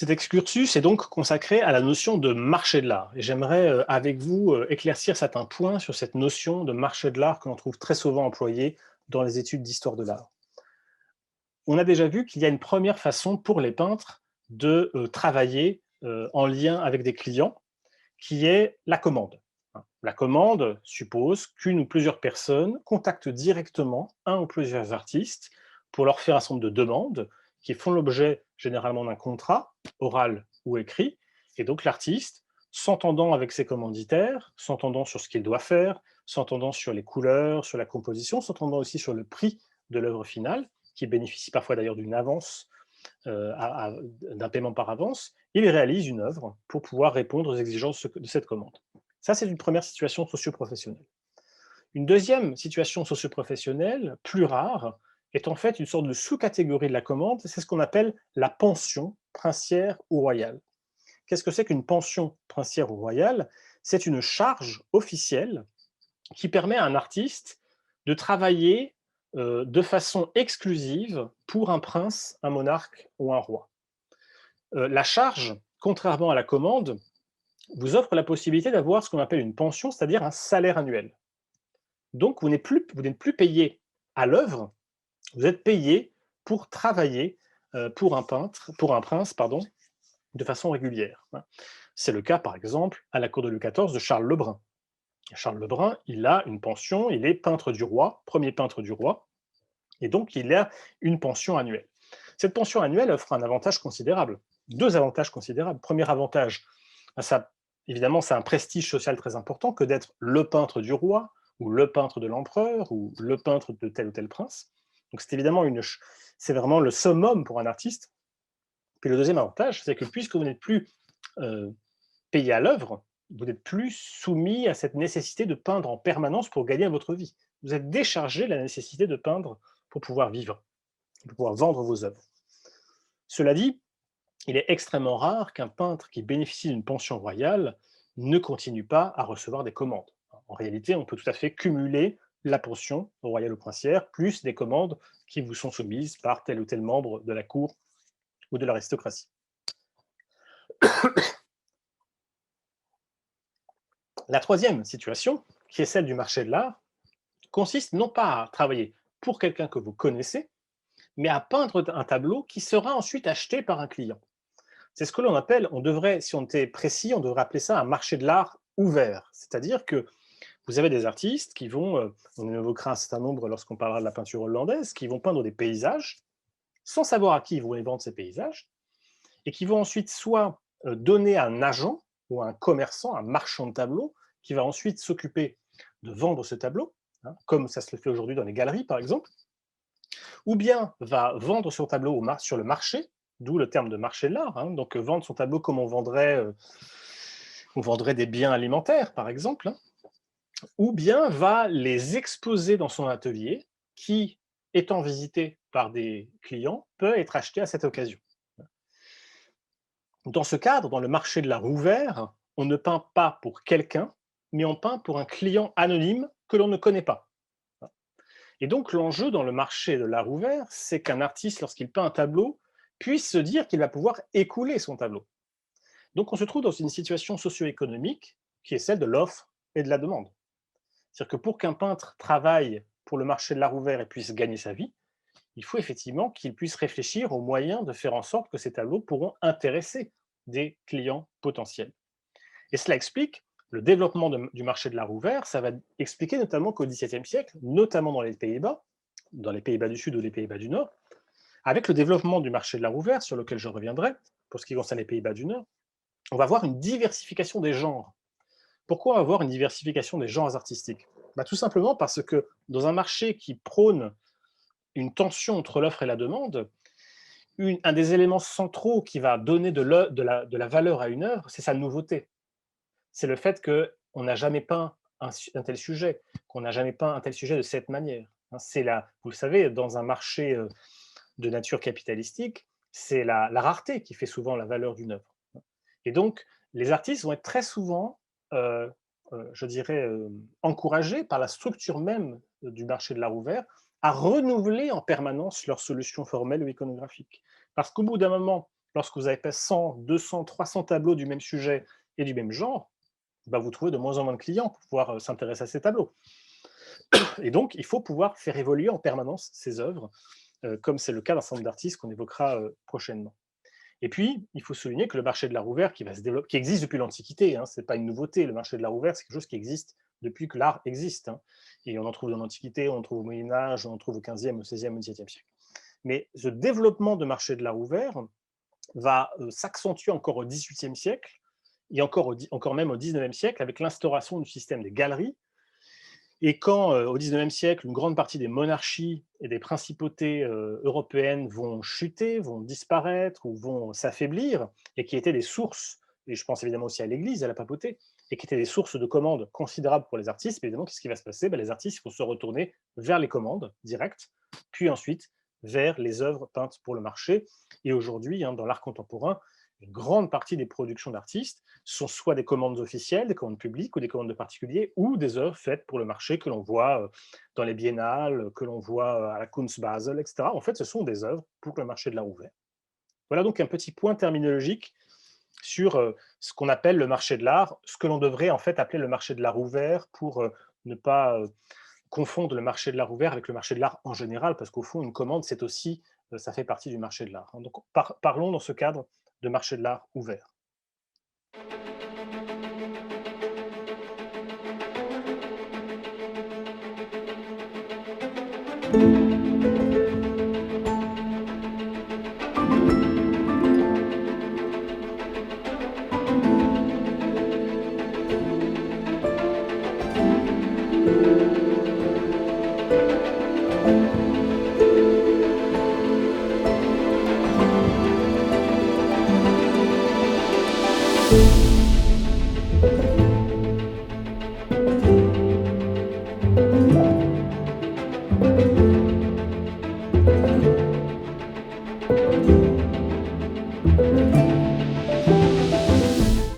Cet excursus est donc consacré à la notion de marché de l'art. Et j'aimerais, avec vous, éclaircir certains points sur cette notion de marché de l'art que l'on trouve très souvent employée dans les études d'histoire de l'art. On a déjà vu qu'il y a une première façon pour les peintres de travailler en lien avec des clients, qui est la commande. La commande suppose qu'une ou plusieurs personnes contactent directement un ou plusieurs artistes pour leur faire un certain nombre de demandes qui font l'objet généralement d'un contrat, oral ou écrit. Et donc l'artiste, s'entendant avec ses commanditaires, s'entendant sur ce qu'il doit faire, s'entendant sur les couleurs, sur la composition, s'entendant aussi sur le prix de l'œuvre finale, qui bénéficie parfois d'ailleurs d'une avance, d'un paiement par avance, il réalise une œuvre pour pouvoir répondre aux exigences de cette commande. Ça, c'est une première situation socio-professionnelle. Une deuxième situation socio-professionnelle, plus rare, est en fait une sorte de sous-catégorie de la commande, c'est ce qu'on appelle la pension princière ou royale. Qu'est-ce que c'est qu'une pension princière ou royale? C'est une charge officielle qui permet à un artiste de travailler de façon exclusive pour un prince, un monarque ou un roi. La charge, contrairement à la commande, vous offre la possibilité d'avoir ce qu'on appelle une pension, c'est-à-dire un salaire annuel. Donc, vous n'êtes plus payé à l'œuvre, vous êtes payé pour travailler pour un peintre, pour un prince, pardon, de façon régulière. C'est le cas, par exemple, à la cour de Louis XIV de Charles le Brun. Charles le Brun, il a une pension, il est peintre du roi, premier peintre du roi, et donc il a une pension annuelle. Cette pension annuelle offre un avantage considérable, deux avantages considérables. Premier avantage, ça, évidemment, c'est un prestige social très important que d'être le peintre du roi, ou le peintre de l'empereur, ou le peintre de tel ou tel prince. Donc c'est évidemment c'est vraiment le summum pour un artiste. Puis le deuxième avantage, c'est que puisque vous n'êtes plus euh, payé à l'œuvre, vous n'êtes plus soumis à cette nécessité de peindre en permanence pour gagner votre vie. Vous êtes déchargé de la nécessité de peindre pour pouvoir vivre, pour pouvoir vendre vos œuvres. Cela dit, il est extrêmement rare qu'un peintre qui bénéficie d'une pension royale ne continue pas à recevoir des commandes. En réalité, on peut tout à fait cumuler la pension royale ou princière plus des commandes qui vous sont soumises par tel ou tel membre de la cour ou de l'aristocratie. La troisième situation, qui est celle du marché de l'art, consiste non pas à travailler pour quelqu'un que vous connaissez, mais à peindre un tableau qui sera ensuite acheté par un client. C'est ce que l'on appelle, on devrait, si on était précis, on devrait appeler ça un marché de l'art ouvert. C'est-à-dire que vous avez des artistes qui vont, on évoquera un certain nombre lorsqu'on parlera de la peinture hollandaise, qui vont peindre des paysages sans savoir à qui ils vont les vendre ces paysages, et qui vont ensuite soit donner à un agent ou à un commerçant, un marchand de tableaux, qui va ensuite s'occuper de vendre ce tableau, hein, comme ça se le fait aujourd'hui dans les galeries par exemple, ou bien va vendre son tableau sur le marché, d'où le terme de marché de l'art, hein, donc vendre son tableau comme on vendrait des biens alimentaires par exemple, hein, ou bien va les exposer dans son atelier qui, étant visité par des clients, peut être acheté à cette occasion. Dans ce cadre, dans le marché de l'art ouvert, on ne peint pas pour quelqu'un, mais on peint pour un client anonyme que l'on ne connaît pas. Et donc l'enjeu dans le marché de l'art ouvert, c'est qu'un artiste, lorsqu'il peint un tableau, puisse se dire qu'il va pouvoir écouler son tableau. Donc on se trouve dans une situation socio-économique qui est celle de l'offre et de la demande. C'est-à-dire que pour qu'un peintre travaille pour le marché de l'art ouvert et puisse gagner sa vie, il faut effectivement qu'il puisse réfléchir aux moyens de faire en sorte que ces tableaux pourront intéresser des clients potentiels. Et cela explique le développement du marché de l'art ouvert. Ça va expliquer notamment qu'au XVIIe siècle, notamment dans les Pays-Bas du Sud ou les Pays-Bas du Nord, avec le développement du marché de l'art ouvert, sur lequel je reviendrai, pour ce qui concerne les Pays-Bas du Nord, on va voir une diversification des genres. Pourquoi avoir une diversification des genres artistiques? Tout simplement parce que dans un marché qui prône une tension entre l'offre et la demande, un des éléments centraux qui va donner de la valeur à une œuvre, c'est sa nouveauté. C'est le fait qu'on n'a jamais peint un tel sujet, qu'on n'a jamais peint un tel sujet de cette manière. C'est vous le savez, dans un marché de nature capitalistique, c'est la rareté qui fait souvent la valeur d'une œuvre. Et donc, les artistes vont être très souvent, euh, je dirais, encouragés par la structure même du marché de l'art ouvert à renouveler en permanence leurs solutions formelles ou iconographiques. Parce qu'au bout d'un moment, Lorsque vous avez fait 100, 200, 300 tableaux du même sujet et du même genre, bah, vous trouvez de moins en moins de clients pour pouvoir s'intéresser à ces tableaux. Et donc, il faut pouvoir faire évoluer en permanence ces œuvres, comme c'est le cas d'un certain nombre d'artistes qu'on évoquera prochainement. Et puis, il faut souligner que le marché de l'art ouvert qui va se développer, qui existe depuis l'Antiquité, hein, ce n'est pas une nouveauté, le marché de l'art ouvert, c'est quelque chose qui existe depuis que l'art existe. Hein. Et on en trouve dans l'Antiquité, on en trouve au Moyen-Âge, on en trouve au XVe, au XVIe, au XVIIe siècle. Mais ce développement de marché de l'art ouvert va s'accentuer encore au XVIIIe siècle et encore même au XIXe siècle avec l'instauration du système des galeries. Et quand, au XIXe siècle, une grande partie des monarchies et des principautés européennes vont chuter, vont disparaître ou vont s'affaiblir, et qui étaient des sources, et je pense évidemment aussi à l'Église, à la papauté, et qui étaient des sources de commandes considérables pour les artistes, évidemment, qu'est-ce qui va se passer? Les artistes vont se retourner vers les commandes directes, puis ensuite vers les œuvres peintes pour le marché. Et aujourd'hui, hein, dans l'art contemporain, une grande partie des productions d'artistes sont soit des commandes officielles, des commandes publiques ou des commandes de particuliers, ou des œuvres faites pour le marché que l'on voit dans les biennales, que l'on voit à la Kunstbasel, etc. En fait, ce sont des œuvres pour le marché de l'art ouvert. Voilà donc un petit point terminologique sur ce qu'on appelle le marché de l'art, ce que l'on devrait en fait appeler le marché de l'art ouvert pour ne pas confondre le marché de l'art ouvert avec le marché de l'art en général, parce qu'au fond, une commande, c'est aussi, ça fait partie du marché de l'art. Hein. Donc, parlons dans ce cadre de marché de l'art ouvert.